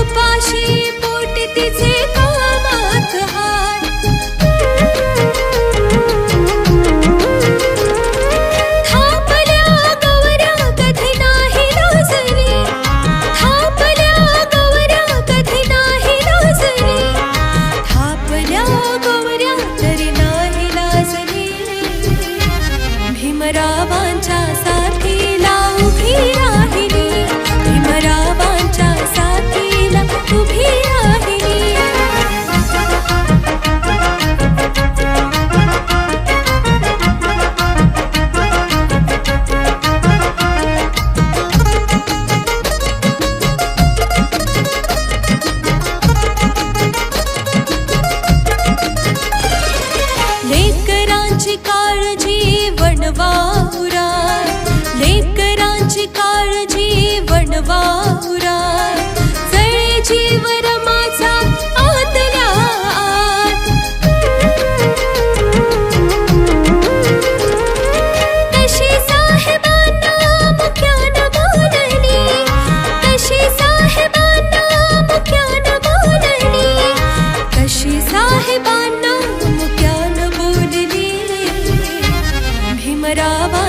उपाशी पोट तिचे कामात हात, थापल्या गौऱ्या कधी नाही लाजरी, थापल्या गौऱ्या कधी नाही लाजरी, थापल्या गौऱ्या तरी नाही लाजरी. भीमरावांच्या साथीला उभी राहिली, भीमरावांच्या साथीला उभी राहिली. लेकरांची काळजी वणवाहुरा, लेकरांची काळजी वणवाहुरा, जळे जीवर माझा आतल्या आत. कशी साहेबांना मुख्यानं बोलली, कशी साहेबांना मुख्यानं बोलली, कशी साहेबांना मुख्यानं बोलली. भीमरावा